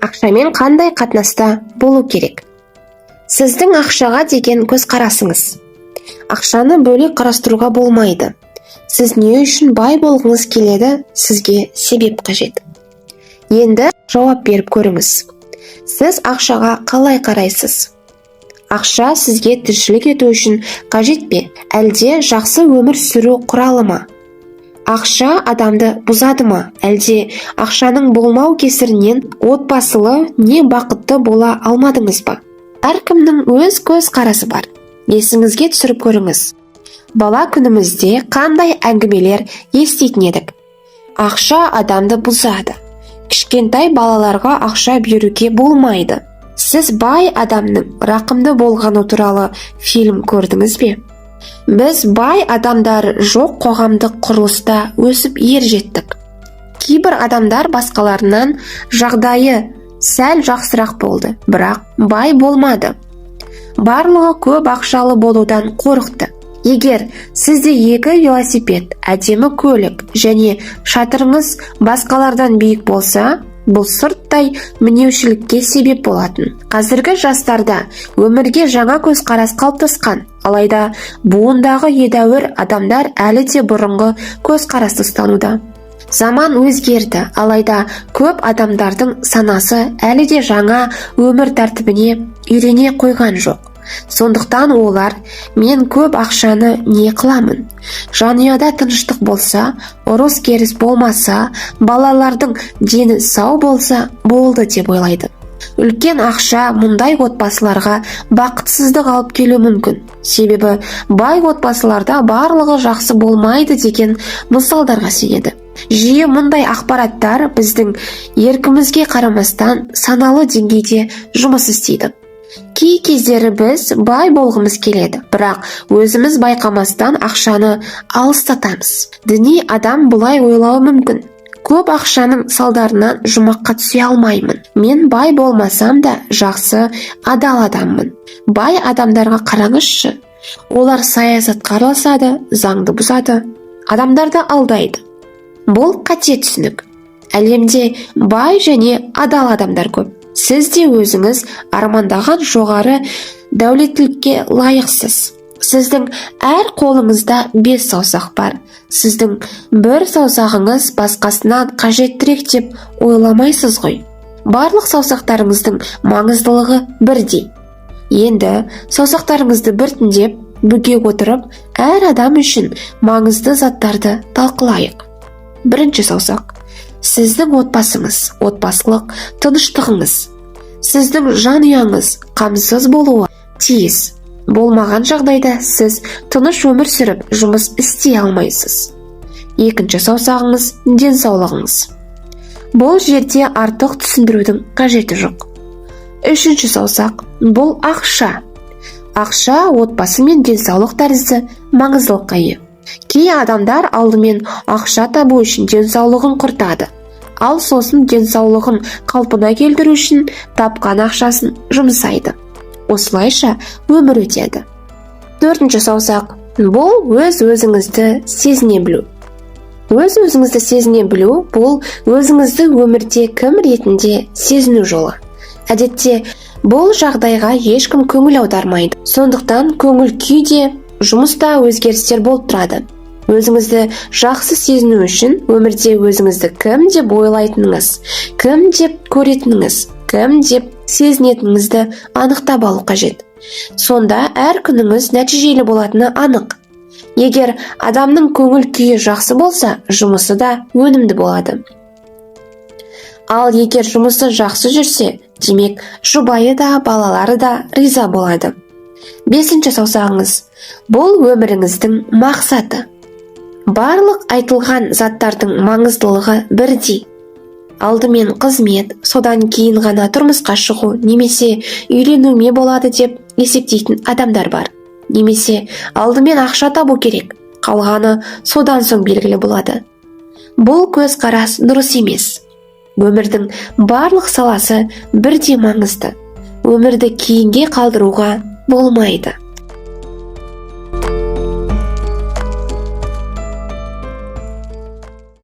ақшамен қандай қатынаста болу керек? Сіздің ақшаға деген көзқарасыңыз. Ақшаны бөлек қарастыруға болмайды. Сіз не үшін бай болғыңыз келеді, сізге себеп қажет. Енді жауап беріп көріңіз. Сіз ақшаға қалай қарайсыз? Ақша сізге тіршілік ету үшін қажет пе, әлде жақсы өмір сүру құралы ма? Ақша адамды бұзады ма, әлде ақшаның болмау кесірінен отбасылы не бақытты бола алмадыңыз ба? Әркімнің өз көзқарасы бар. Есіңізге түсіріп көріңіз. Бала күнімізде қандай әңгімелер еститін едік? Ақша адамды бұзады. Кішкентай балаларға ақша беруге болмайды. Сіз бай адамның рақымды болғаны туралы фильм көрдіңіз бе? Біз бай адамдар жоқ қоғамдық құрылыста өсіп ер жеттік. Кейбір адамдар басқаларынан жағдайы сәл жақсырақ болды, бірақ бай болмады. Барлығы көп ақшалы болудан қорықты. Егер сізде 2 велосипед, әдемі көлік және шатырыңыз басқалардан биік болса, бұл сырттай мінеушілікке себеп болатын. Қазіргі жастарда өмірге жаңа көзқарас қалыптасқан, алайда буындағы едәуір адамдар әлі де бұрынғы көзқарасты ұстануда. Заман өзгерді, алайда көп адамдардың санасы әлі де жаңа өмір тәртібіне үйрене қойған жоқ. Сондықтан олар, мен көп ақшаны не қыламын? Жанұяда тыныштық болса, ұрыс керіс болмаса, балалардың дені сау болса, болды деп ойлайды. Үлкен ақша мұндай отбасыларға бақытсыздық алып келуі мүмкін. Себебі бай отбасыларда барлығы жақсы болмайды деген мысалдарға сенеді. Жиі мұндай ақпараттар біздің еркімізге қарамастан саналы деңгейде жұмыс істейді. Кей кездері біз бай болғымыз келеді, бірақ өзіміз байқамастан ақшаны алыстатамыз. Діни адам бұлай ойлауы мүмкін. Көп ақшаның салдарынан жұмаққа түсе алмаймын. Мен бай болмасам да жақсы, адал адаммын. Бай адамдарға қараңызшы. Олар саясатқа араласады, заңды бұзады, адамдарды алдайды. Бұл қате түсінік. Әлемде бай және адал адамдар көп. Сіз де өзіңіз армандаған жоғары дәулеттілікке лайықсыз. Сіздің әр қолыңызда 5 саусақ бар. Сіздің бір саусағыңыз басқасынан қажеттірек деп ойламайсыз ғой. Барлық саусақтарыңыздың маңыздылығы бірдей. Енді саусақтарыңызды біртіндеп бүге отырып, әр адам үшін маңызды заттарды талқылайық. Бірінші саусақ. Сіздің отбасыңыз, отбасылық тыныштығыңыз. Сіздің жанұяңыз қамсыз болуы тиіс. Болмаған жағдайда сіз тыныш өмір сүріп, жұмыс істей алмайсыз. Екінші саусағыңыз денсаулығыңыз. Бұл жерде артық түсіндірудің қажеті жоқ. Үшінші саусақ бұл ақша. Ақша отбасы мен денсаулық тәрізді маңыздылыққа ие. Кей адамдар алдымен ақша табу үшін денсаулығын құртады, ал сосын денсаулығын қалпына келтіру үшін тапқан ақшасын жұмсайды. Осылайша өмір өтеді. Төртінші саусақ бұл өз-өзіңізді сезіне білу. Өз-өзіңізді сезіне білу бұл өзіңізді өмірде кім ретінде сезіну жолы. Әдетте бұл жағдайға ешкім көңіл аудармайды. Сондықтан көңіл күйде, жұмыста өзгерістер болып тұрады. Өзіңізді жақсы сезіну үшін өмірде өзіңізді кім деп ойлайтыныңыз, кім деп көретініңіз, кім деп сезінетініңізді анықтап алу қажет. Сонда әр күніңіз нәтижелі болатыны анық. Егер адамның көңіл күйі жақсы болса, жұмысы да өнімді болады. Ал егер жұмысы жақсы жүрсе, демек жұбайы да, балалары да риза болады. Бесінші саусағыңыз. Бұл өміріңіздің мақсаты. Барлық айтылған заттардың маңыздылығы бірдей. Алдымен қызмет, содан кейін ғана тұрмысқа шығу, немесе үйленуме болады деп есептейтін адамдар бар. Немесе алдымен ақша табу керек, қалғаны содан соң белгілі болады. Бұл көзқарас дұрыс емес. Өмірдің барлық саласы бірдей маңызды. Өмірді кейінге қалдыруға болмайды.